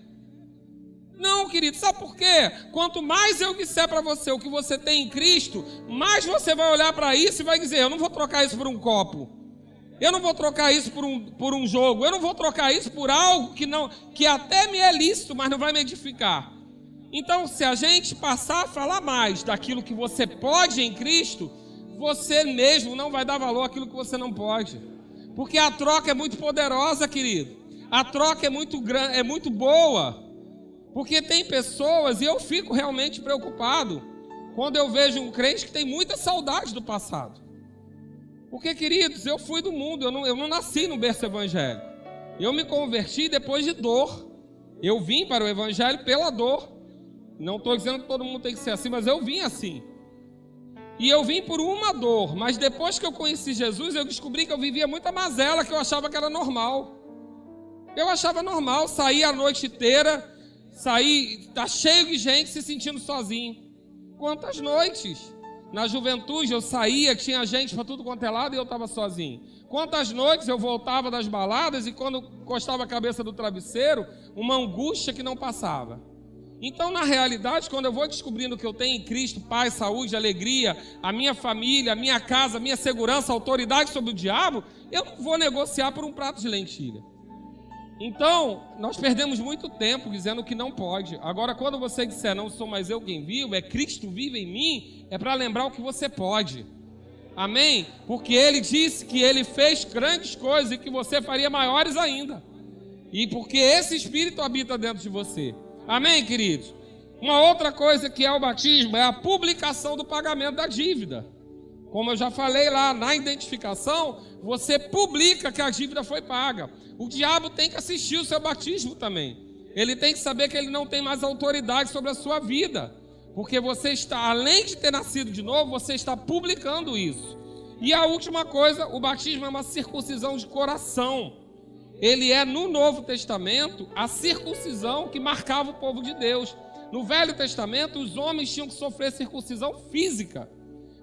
Não, querido, sabe por quê? Quanto mais eu disser para você o que você tem em Cristo, mais você vai olhar para isso e vai dizer: eu não vou trocar isso por um copo, eu não vou trocar isso por um jogo, eu não vou trocar isso por algo que até me é lícito, mas não vai me edificar. Então, se a gente passar a falar mais daquilo que você pode em Cristo, você mesmo não vai dar valor àquilo que você não pode. Porque a troca é muito poderosa, querido. A troca é muito grande, é muito boa. Porque tem pessoas, e eu fico realmente preocupado quando eu vejo um crente que tem muita saudade do passado. Porque, queridos, eu fui do mundo, eu não nasci no berço evangélico. Eu me converti depois de dor. Eu vim para o evangelho pela dor. Não estou dizendo que todo mundo tem que ser assim, mas eu vim assim. E eu vim por uma dor, mas depois que eu conheci Jesus, eu descobri que eu vivia muita mazela, que eu achava que era normal. Eu achava normal sair a noite inteira, tá cheio de gente se sentindo sozinho. Quantas noites? Na juventude eu saía, tinha gente para tudo quanto é lado e eu estava sozinho. Quantas noites eu voltava das baladas e quando encostava a cabeça do travesseiro, uma angústia que não passava. Então, na realidade, quando eu vou descobrindo que eu tenho em Cristo paz, saúde, alegria, a minha família, a minha casa, a minha segurança, a autoridade sobre o diabo, eu não vou negociar por um prato de lentilha. Então, nós perdemos muito tempo dizendo que não pode. Agora, quando você disser, não sou mais eu quem vivo, é Cristo vive em mim, é para lembrar o que você pode. Amém? Porque Ele disse que Ele fez grandes coisas e que você faria maiores ainda. E porque esse Espírito habita dentro de você. Amém, queridos? Uma outra coisa que é o batismo é a publicação do pagamento da dívida. Como eu já falei lá, na identificação, você publica que a dívida foi paga. O diabo tem que assistir o seu batismo também. Ele tem que saber que ele não tem mais autoridade sobre a sua vida. Porque você está, além de ter nascido de novo, você está publicando isso. E a última coisa, o batismo é uma circuncisão de coração. Ele é, no Novo Testamento, a circuncisão que marcava o povo de Deus. No Velho Testamento, os homens tinham que sofrer circuncisão física.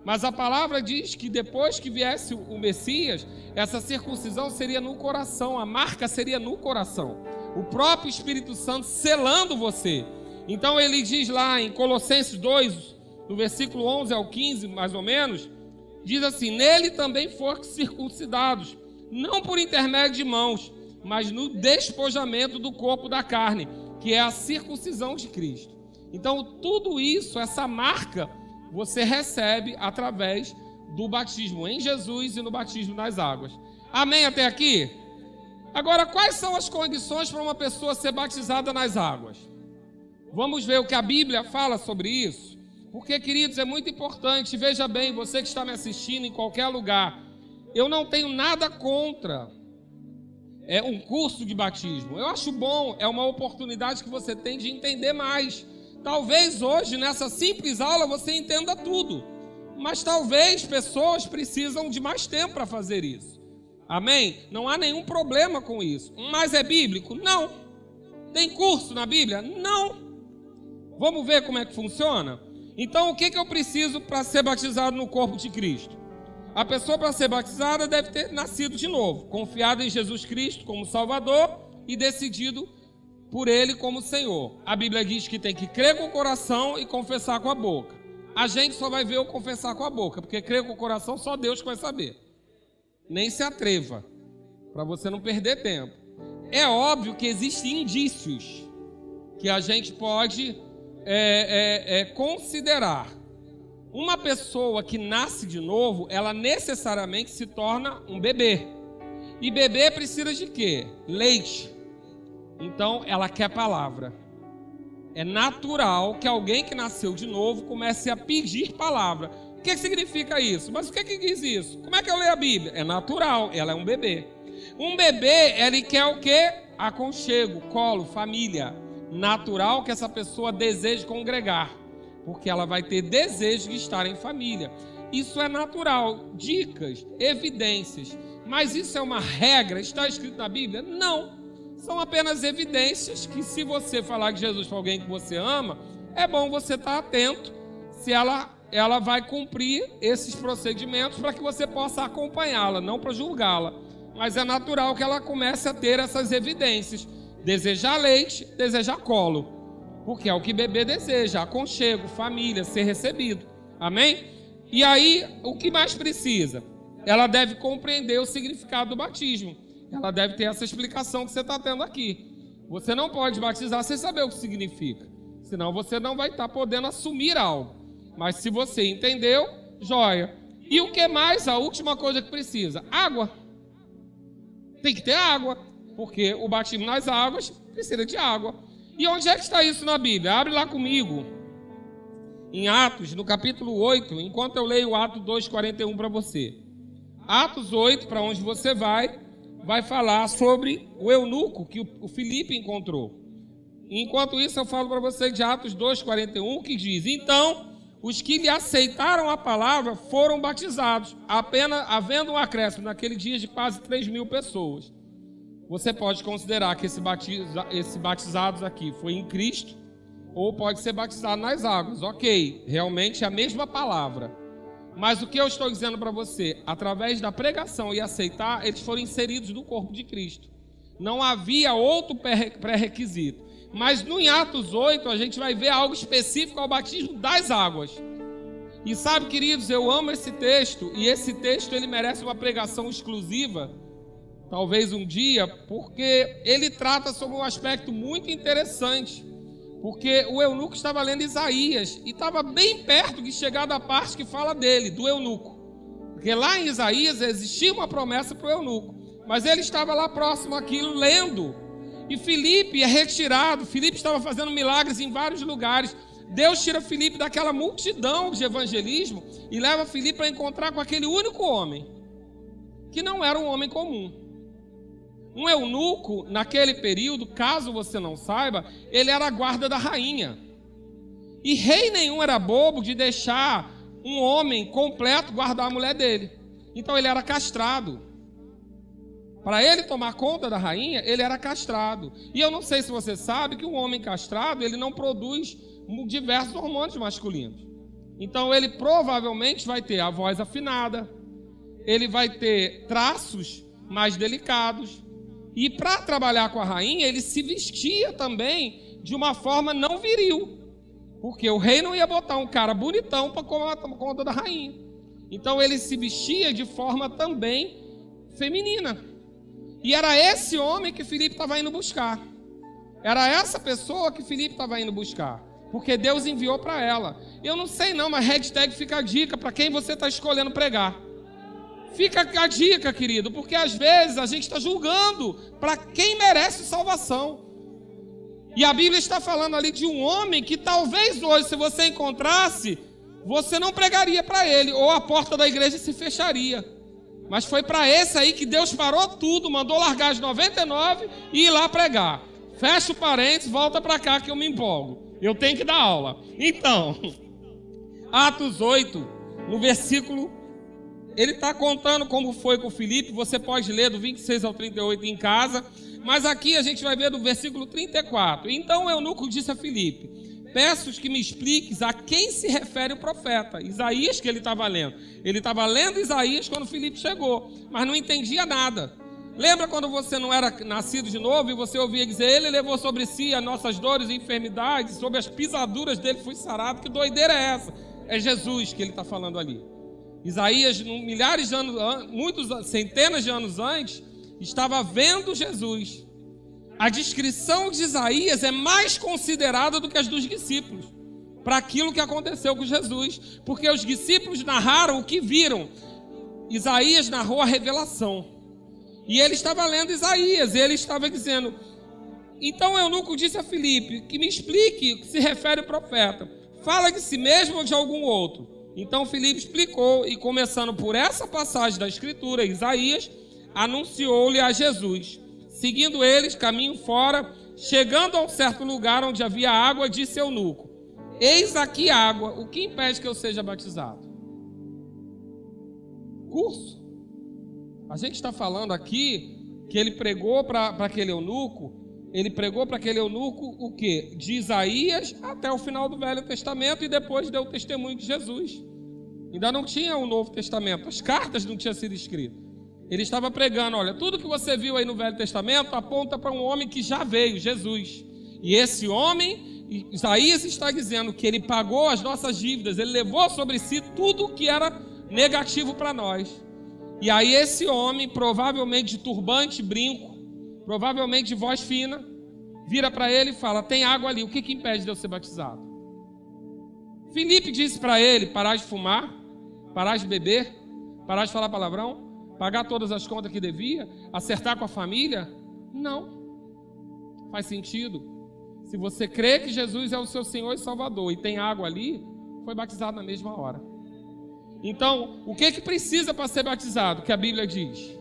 Mas a palavra diz que depois que viesse o Messias, essa circuncisão seria no coração, a marca seria no coração. O próprio Espírito Santo selando você. Então ele diz lá em Colossenses 2, no versículo 11 ao 15, mais ou menos, diz assim: nele também foram circuncidados, não por intermédio de mãos, mas no despojamento do corpo da carne, que é a circuncisão de Cristo. Então tudo isso, essa marca, você recebe através do batismo em Jesus e no batismo nas águas. Amém até aqui? Agora, quais são as condições para uma pessoa ser batizada nas águas? Vamos ver o que a Bíblia fala sobre isso? Porque, queridos, é muito importante. Veja bem, você que está me assistindo em qualquer lugar, eu não tenho nada contra um curso de batismo. Eu acho bom, é uma oportunidade que você tem de entender mais. Talvez hoje, nessa simples aula, você entenda tudo. Mas talvez pessoas precisam de mais tempo para fazer isso. Amém? Não há nenhum problema com isso. Mas é bíblico? Não. Tem curso na Bíblia? Não. Vamos ver como é que funciona? Então, o que eu preciso para ser batizado no corpo de Cristo? A pessoa, para ser batizada, deve ter nascido de novo, confiado em Jesus Cristo como Salvador e decidido por Ele como Senhor. A Bíblia diz que tem que crer com o coração e confessar com a boca. A gente só vai ver o confessar com a boca, porque crer com o coração só Deus vai saber. Nem se atreva, para você não perder tempo. É óbvio que existem indícios que a gente pode considerar. Uma pessoa que nasce de novo, ela necessariamente se torna um bebê. E bebê precisa de quê? Leite. Então, ela quer palavra. É natural que alguém que nasceu de novo comece a pedir palavra. O que significa isso? Mas o que diz isso? Como é que eu leio a Bíblia? É natural, ela é um bebê. Um bebê, ele quer o quê? Aconchego, colo, família. Natural que essa pessoa deseje congregar, porque ela vai ter desejo de estar em família. Isso é natural. Dicas, evidências. Mas isso é uma regra? Está escrito na Bíblia? Não. São apenas evidências que, se você falar de Jesus para alguém que você ama, é bom você estar atento se ela vai cumprir esses procedimentos para que você possa acompanhá-la, não para julgá-la. Mas é natural que ela comece a ter essas evidências. Desejar leite, desejar colo. Porque é o que bebê deseja, aconchego, família, ser recebido. Amém? E aí, o que mais precisa? Ela deve compreender o significado do batismo. Ela deve ter essa explicação que você está tendo aqui. Você não pode batizar sem saber o que significa. Senão você não vai estar podendo assumir algo. Mas se você entendeu, joia. E o que mais? A última coisa que precisa: água. Tem que ter água, porque o batismo nas águas precisa de água. E onde é que está isso na Bíblia? Abre lá comigo, em Atos, no capítulo 8, enquanto eu leio Atos 2:41 para você. Atos 8, para onde você vai falar sobre o eunuco que o Filipe encontrou. Enquanto isso, eu falo para você de Atos 2:41, que diz: então, os que lhe aceitaram a palavra foram batizados, apenas havendo um acréscimo naquele dia de quase 3.000 pessoas. Você pode considerar que esse batizados aqui foi em Cristo, ou pode ser batizado nas águas. Ok, realmente é a mesma palavra. Mas o que eu estou dizendo para você, através da pregação e aceitar, eles foram inseridos no corpo de Cristo. Não havia outro pré-requisito. Mas no Atos 8 a gente vai ver algo específico ao batismo das águas. E sabe, queridos, eu amo esse texto, e esse texto ele merece uma pregação exclusiva, talvez um dia, porque ele trata sobre um aspecto muito interessante. Porque o eunuco estava lendo Isaías e estava bem perto de chegar da parte que fala dele, do eunuco. Porque lá em Isaías existia uma promessa para o eunuco, mas ele estava lá próximo àquilo, lendo. E Filipe é retirado. Filipe estava fazendo milagres em vários lugares. Deus tira Filipe daquela multidão de evangelismo e leva Filipe para encontrar com aquele único homem, que não era um homem comum. Um eunuco, naquele período, caso você não saiba, ele era a guarda da rainha. E rei nenhum era bobo de deixar um homem completo guardar a mulher dele. Então ele era castrado. Para ele tomar conta da rainha, ele era castrado. E eu não sei se você sabe que um homem castrado, ele não produz diversos hormônios masculinos. Então ele provavelmente vai ter a voz afinada, ele vai ter traços mais delicados. E para trabalhar com a rainha, ele se vestia também de uma forma não viril. Porque o rei não ia botar um cara bonitão para tomar conta da rainha. Então ele se vestia de forma também feminina. E era esse homem que Filipe estava indo buscar. Era essa pessoa que Filipe estava indo buscar. Porque Deus enviou para ela. Eu não sei não, mas hashtag fica a dica para quem você está escolhendo pregar. Fica a dica, querido, porque às vezes a gente está julgando para quem merece salvação. E a Bíblia está falando ali de um homem que talvez hoje, se você encontrasse, você não pregaria para ele, ou a porta da igreja se fecharia. Mas foi para esse aí que Deus parou tudo, mandou largar as 99 e ir lá pregar. Fecha o parênteses, volta para cá que eu me empolgo. Eu tenho que dar aula. Então, Atos 8, no versículo, ele está contando como foi com Filipe. Você pode ler do 26 ao 38 em casa. Mas aqui a gente vai ver do versículo 34. Então o eunuco disse a Filipe: peço que me expliques a quem se refere o profeta. Isaías que ele estava lendo. Ele estava lendo Isaías quando Filipe chegou, mas não entendia nada. Lembra quando você não era nascido de novo e você ouvia dizer: ele levou sobre si as nossas dores e enfermidades, sobre as pisaduras dele fui sarado? Que doideira é essa? É Jesus que ele está falando ali. Isaías, milhares de anos, centenas de anos antes, estava vendo Jesus. A descrição de Isaías é mais considerada do que as dos discípulos, para aquilo que aconteceu com Jesus, porque os discípulos narraram o que viram. Isaías narrou a revelação. E ele estava lendo Isaías, e ele estava dizendo: então o eunuco disse a Filipe, que me explique o que se refere o profeta. Fala de si mesmo ou de algum outro? Então Filipe explicou, e começando por essa passagem da Escritura, Isaías, anunciou-lhe a Jesus. Seguindo eles, caminho fora, chegando a um certo lugar onde havia água, disse ao eunuco: eis aqui água, o que impede que eu seja batizado? Curso. A gente está falando aqui que ele pregou para aquele eunuco, o quê? De Isaías até o final do Velho Testamento, e depois deu o testemunho de Jesus. Ainda não tinha o Novo Testamento, as cartas não tinham sido escritas. Ele estava pregando: olha, tudo que você viu aí no Velho Testamento aponta para um homem que já veio, Jesus. E esse homem, Isaías está dizendo que ele pagou as nossas dívidas, ele levou sobre si tudo que era negativo para nós. E aí esse homem, provavelmente de turbante, brinco, provavelmente de voz fina, vira para ele e fala: tem água ali, o que impede de eu ser batizado? Filipe disse para ele parar de fumar, Parar de beber? Parar de falar palavrão? Pagar todas as contas que devia? Acertar com a família? Não. Faz sentido. Se você crê que Jesus é o seu Senhor e Salvador e tem água ali, foi batizado na mesma hora. Então, o que precisa para ser batizado? Que a Bíblia diz: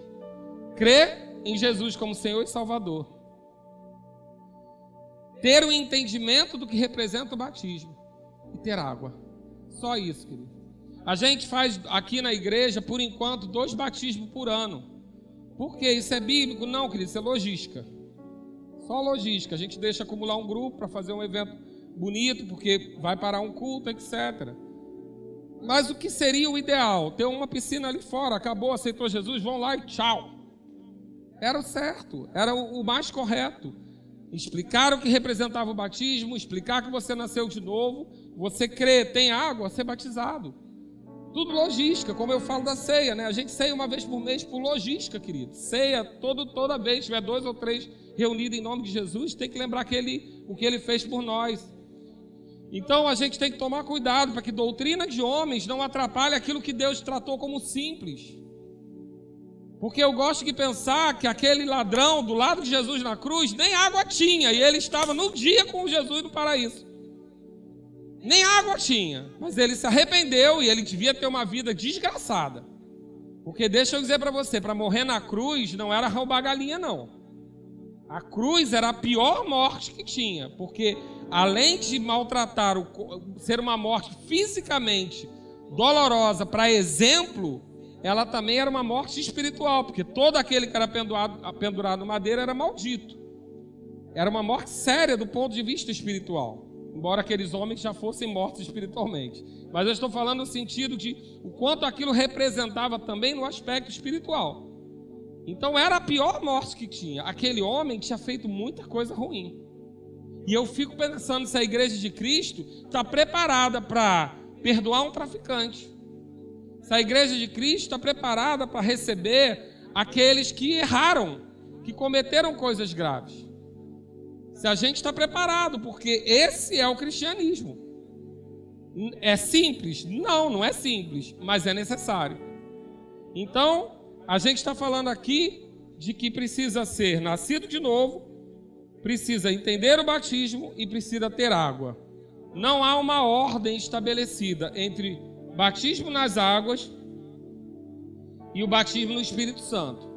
crer em Jesus como Senhor e Salvador. Ter um entendimento do que representa o batismo e ter água. Só isso, querido. A gente faz aqui na igreja, por enquanto, 2 batismos por ano. Por quê? Isso é bíblico? Não, querido, isso é logística. Só logística. A gente deixa acumular um grupo para fazer um evento bonito, porque vai parar um culto, etc. Mas o que seria o ideal? Ter uma piscina ali fora, acabou, aceitou Jesus, vão lá e tchau. Era o certo, era o mais correto. Explicar o que representava o batismo, explicar que você nasceu de novo, você crê, tem água, ser batizado. Tudo logística, como eu falo da ceia, né? A gente ceia uma vez por mês por logística, querido. Ceia toda vez, se tiver 2 ou 3 reunidos em nome de Jesus, tem que lembrar o que ele fez por nós. Então a gente tem que tomar cuidado para que doutrina de homens não atrapalhe aquilo que Deus tratou como simples. Porque eu gosto de pensar que aquele ladrão do lado de Jesus na cruz nem água tinha, e ele estava no dia com Jesus no paraíso. Nem água tinha, mas ele se arrependeu e ele devia ter uma vida desgraçada. Porque deixa eu dizer para você, para morrer na cruz não era roubar galinha não. A cruz era a pior morte que tinha, porque além de maltratar, ser uma morte fisicamente dolorosa para exemplo, ela também era uma morte espiritual, porque todo aquele que era pendurado no madeiro era maldito. Era uma morte séria do ponto de vista espiritual. Embora aqueles homens já fossem mortos espiritualmente. Mas eu estou falando no sentido de o quanto aquilo representava também no aspecto espiritual. Então era a pior morte que tinha. Aquele homem tinha feito muita coisa ruim. E eu fico pensando se a igreja de Cristo está preparada para perdoar um traficante. Se a igreja de Cristo está preparada para receber aqueles que erraram, que cometeram coisas graves. Se a gente está preparado, porque esse é o cristianismo. É simples? Não, não é simples, mas é necessário. Então, a gente está falando aqui de que precisa ser nascido de novo, precisa entender o batismo e precisa ter água. Não há uma ordem estabelecida entre batismo nas águas e o batismo no Espírito Santo.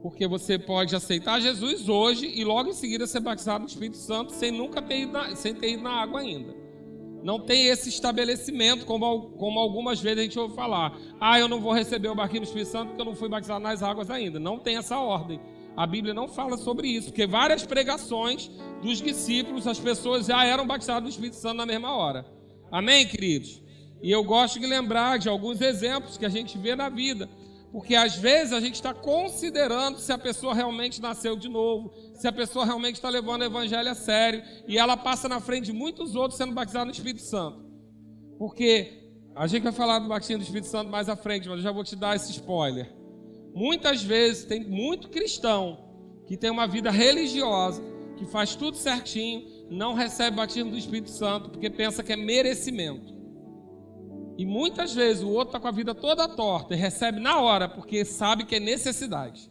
Porque você pode aceitar Jesus hoje e logo em seguida ser batizado no Espírito Santo sem ter ido na água ainda. Não tem esse estabelecimento, como algumas vezes a gente ouve falar. Eu não vou receber o batismo do Espírito Santo porque eu não fui batizado nas águas ainda. Não tem essa ordem. A Bíblia não fala sobre isso, porque várias pregações dos discípulos, as pessoas já eram batizadas no Espírito Santo na mesma hora. Amém, queridos? E eu gosto de lembrar de alguns exemplos que a gente vê na vida. Porque às vezes a gente está considerando se a pessoa realmente nasceu de novo, se a pessoa realmente está levando o evangelho a sério, e ela passa na frente de muitos outros sendo batizados no Espírito Santo. Porque a gente vai falar do batismo do Espírito Santo mais à frente, mas eu já vou te dar esse spoiler. Muitas vezes tem muito cristão que tem uma vida religiosa, que faz tudo certinho, não recebe batismo do Espírito Santo porque pensa que é merecimento. E muitas vezes o outro está com a vida toda torta e recebe na hora, porque sabe que é necessidade.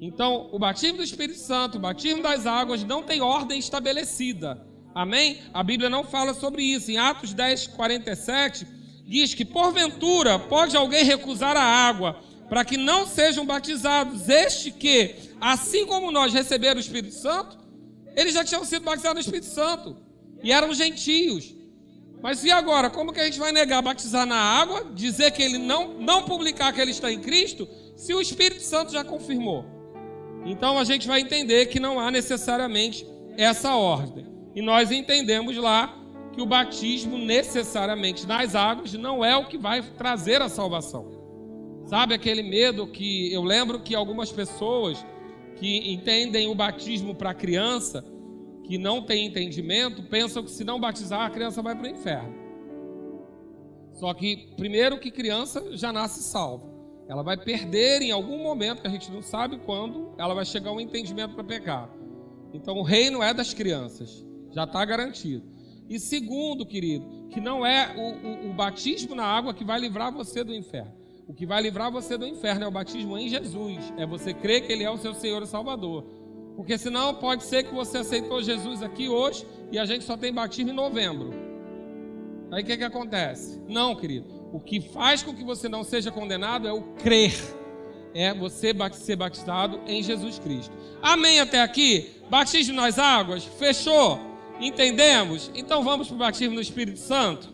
Então, o batismo do Espírito Santo, o batismo das águas, não tem ordem estabelecida. Amém? A Bíblia não fala sobre isso. Em Atos 10, 47, diz que, porventura, pode alguém recusar a água para que não sejam batizados este que, assim como nós receberam o Espírito Santo, eles já tinham sido batizados no Espírito Santo e eram gentios. Mas e agora? Como que a gente vai negar batizar na água, dizer que ele não publicar que ele está em Cristo, se o Espírito Santo já confirmou? Então a gente vai entender que não há necessariamente essa ordem. E nós entendemos lá que o batismo necessariamente nas águas não é o que vai trazer a salvação. Sabe aquele medo que eu lembro que algumas pessoas que entendem o batismo para criança, que não tem entendimento, pensam que se não batizar a criança vai para o inferno. Só que primeiro que criança já nasce salva. Ela vai perder em algum momento, que a gente não sabe quando, ela vai chegar a um entendimento para pecar. Então o reino é das crianças, já está garantido. E segundo, querido, que não é o batismo na água que vai livrar você do inferno. O que vai livrar você do inferno é o batismo em Jesus. É você crer que Ele é o seu Senhor e Salvador. Porque senão pode ser que você aceitou Jesus aqui hoje e a gente só tem batismo em novembro. Aí o que acontece? Não, querido. O que faz com que você não seja condenado é o crer. É você ser batizado em Jesus Cristo. Amém até aqui? Batismo nas águas? Fechou? Entendemos? Então vamos para o batismo no Espírito Santo?